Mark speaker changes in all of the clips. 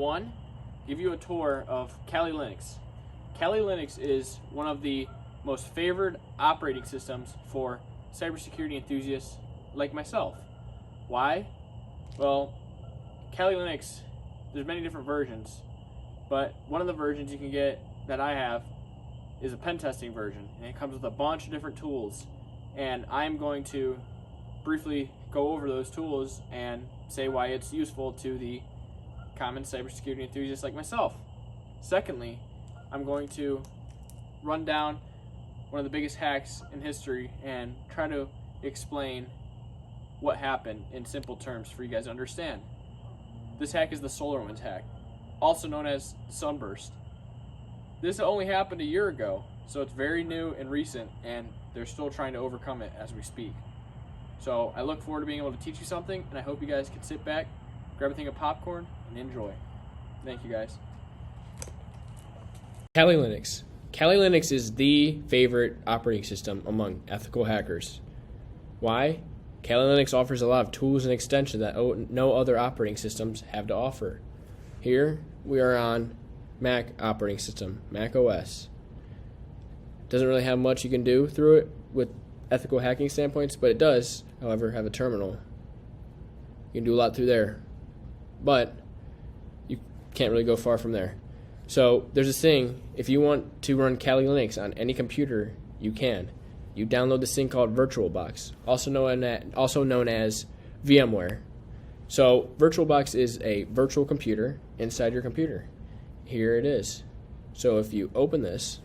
Speaker 1: one, give you a tour of Kali Linux. Kali Linux is one of the most favored operating systems for cybersecurity enthusiasts like myself. Why? Well, Kali Linux, there's many different versions, but one of the versions you can get that I have is a pen testing version, and it comes with a bunch of different tools, and I'm going to briefly go over those tools and say why it's useful to the common cybersecurity enthusiast like myself. Secondly, I'm going to run down one of the biggest hacks in history and try to explain what happened in simple terms for you guys to understand. This hack is the Solarwinds Hack, also known as Sunburst. This only happened a year ago, so it's very new and recent, and they're still trying to overcome it as we speak. So I look forward to being able to teach you something, and I hope you guys can sit back, grab a thing of popcorn, and enjoy. Thank you guys.
Speaker 2: Kali Linux. Kali Linux is the favorite operating system among ethical hackers. Why? Kali Linux offers a lot of tools and extensions that no other operating systems have to offer. Here we are on Mac operating system, Mac OS. Doesn't really have much you can do through it with ethical hacking standpoints, but it does, however, have a terminal. You can do a lot through there, but you can't really go far from there. So there's this thing, if you want to run Kali Linux on any computer, you can. You download this thing called Virtualbox, also known as VMware. So Virtualbox is a virtual computer inside your computer. Here it is. So if you open this,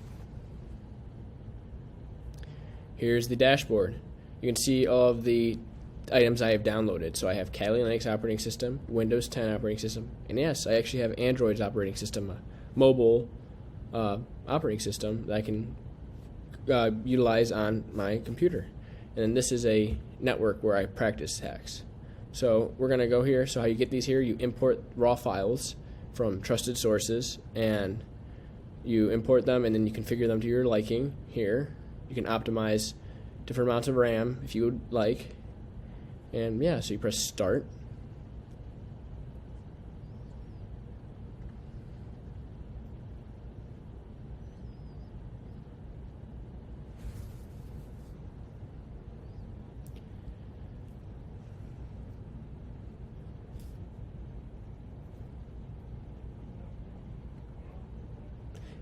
Speaker 2: here's the dashboard. You can see all of the items I have downloaded. So I have Kali Linux operating system, Windows 10 operating system, and yes, I actually have Android's operating system, a mobile operating system that I can utilize on my computer. And then this is a network where I practice hacks. So we're going to go here. So how you get these here, you import raw files from trusted sources, and you import them, and then you configure them to your liking here. You can optimize different amounts of RAM if you would like. And yeah, so you press start.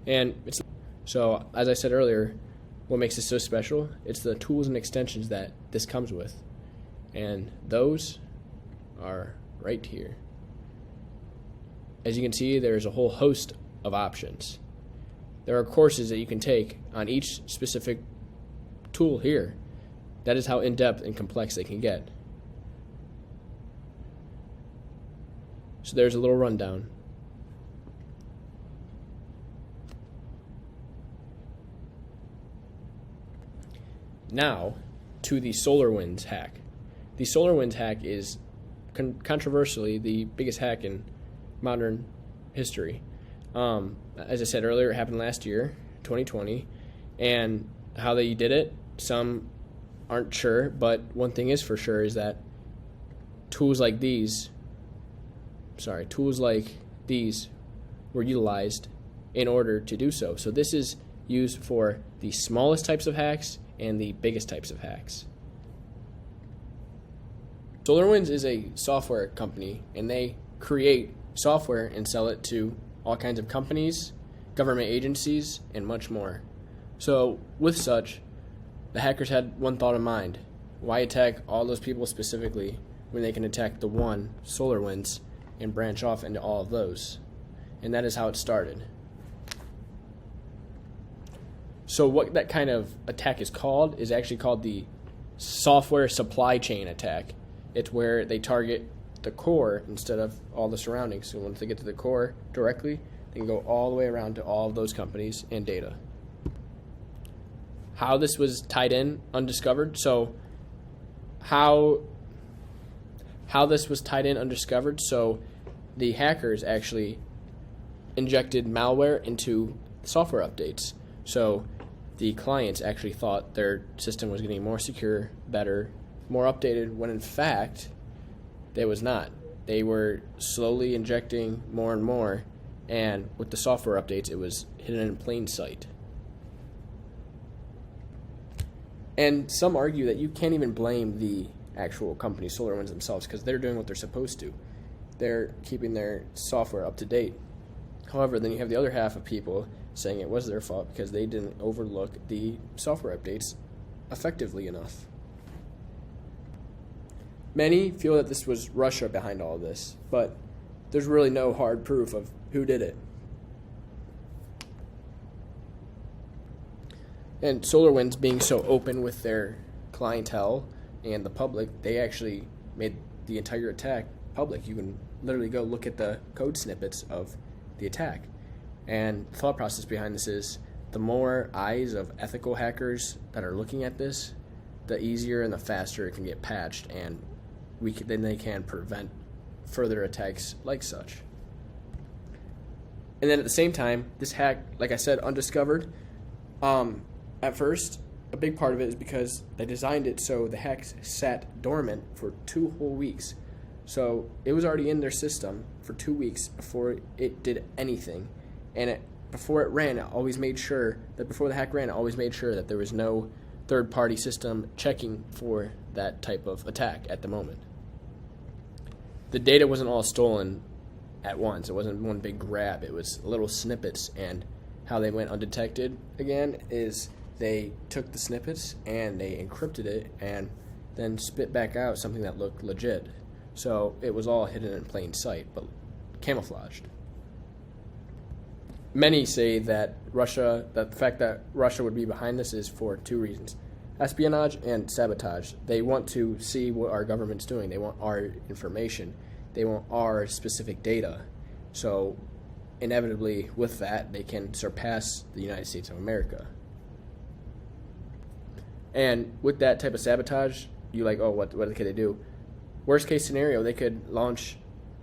Speaker 2: And it's so, as I said earlier, what makes this so special, it's the tools and extensions that this comes with. And those are right here. As you can see, there's a whole host of options. There are courses that you can take on each specific tool here. That is how in-depth and complex they can get. So there's a little rundown. Now, to the Solarwinds Hack. The Solarwinds Hack is controversially the biggest hack in modern history. As I said earlier, it happened last year, 2020, and how they did it, some aren't sure, but one thing is for sure is that tools like these were utilized in order to do so. So this is used for the smallest types of hacks and the biggest types of hacks. SolarWinds is a software company, and they create software and sell it to all kinds of companies, government agencies, and much more. So with such, the hackers had one thought in mind: why attack all those people specifically when they can attack the one, SolarWinds, and branch off into all of those? And that is how it started. So what that kind of attack is called is actually called the software supply chain attack. It's where they target the core instead of all the surroundings. So once they get to the core directly, they can go all the way around to all of those companies and data. How this was tied in, undiscovered. So how this was tied in, undiscovered. So the hackers actually injected malware into software updates. So the clients actually thought their system was getting more secure, better, more updated, when in fact, it was not. they were slowly injecting more and more, and with the software updates, it was hidden in plain sight. And some argue that you can't even blame the actual company, SolarWinds themselves, because they're doing what they're supposed to. They're keeping their software up to date. However, then you have the other half of people saying it was their fault because they didn't overlook the software updates effectively enough. Many feel that this was Russia behind all of this, but there's really no hard proof of who did it. And SolarWinds, being so open with their clientele and the public, they actually made the entire attack public. You can literally go look at the code snippets of the attack. And the thought process behind this is the more eyes of ethical hackers that are looking at this, the easier and the faster it can get patched, and then they can prevent further attacks like such. And then at the same time, this hack, like I said, undiscovered. At first, a big part of it is because they designed it so the hacks sat dormant for 2 whole weeks. So it was already in their system for 2 weeks before it did anything. And before the hack ran, it always made sure that there was no third-party system checking for that type of attack at the moment. The data wasn't all stolen at once. It wasn't one big grab. It was little snippets, and how they went undetected, again, is they took the snippets and they encrypted it and then spit back out something that looked legit. So it was all hidden in plain sight, but camouflaged. Many say that the fact that Russia would be behind this is for 2 reasons: espionage and sabotage. They want to see what our government's doing. They want our information. They want our specific data. So inevitably, with that, they can surpass the United States of America. And with that type of sabotage, you like, oh, what could they do? Worst case scenario, they could launch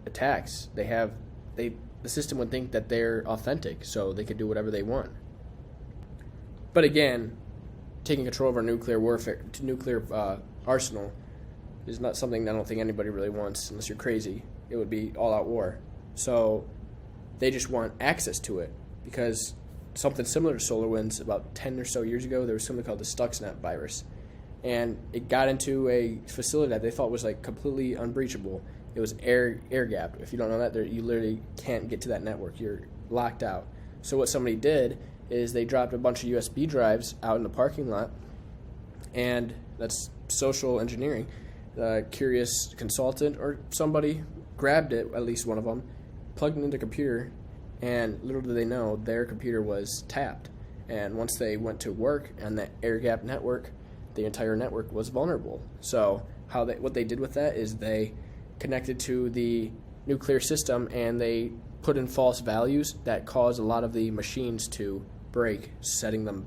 Speaker 2: attacks. The system would think that they're authentic, so they could do whatever they want. But again, taking control of our nuclear arsenal is not something I don't think anybody really wants, unless you're crazy. It would be all-out war. So they just want access to it, because something similar to SolarWinds, about 10 or so years ago, there was something called the Stuxnet Virus. And it got into a facility that they thought was like completely unbreachable. It was air-gapped. If you don't know that, you literally can't get to that network. You're locked out. So what somebody did is they dropped a bunch of USB drives out in the parking lot, and that's social engineering. The curious consultant or somebody grabbed it, at least one of them, plugged it into the computer, and little did they know their computer was tapped. And once they went to work on that air-gapped network, the entire network was vulnerable. So what they did with that is they connected to the nuclear system, and they put in false values that caused a lot of the machines to break, setting them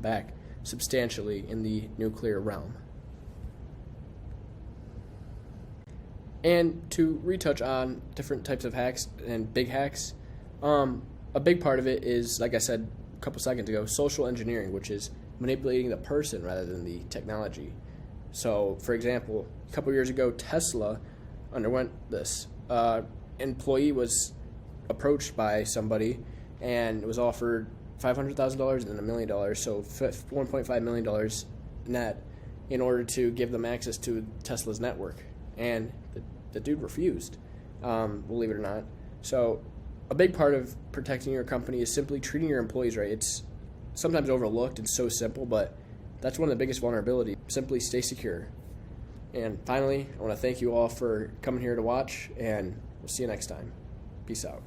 Speaker 2: back substantially in the nuclear realm. And to retouch on different types of hacks and big hacks, a big part of it is, like I said a couple seconds ago, social engineering, which is manipulating the person rather than the technology. So, for example, a couple years ago, Tesla underwent this. Employee was approached by somebody and was offered $500,000 and $1 million, so $1.5 million net, in order to give them access to Tesla's network. And the dude refused, believe it or not. So a big part of protecting your company is simply treating your employees right. It's sometimes overlooked and so simple, but that's one of the biggest vulnerabilities. Simply stay secure. And finally, I want to thank you all for coming here to watch, and we'll see you next time. Peace out.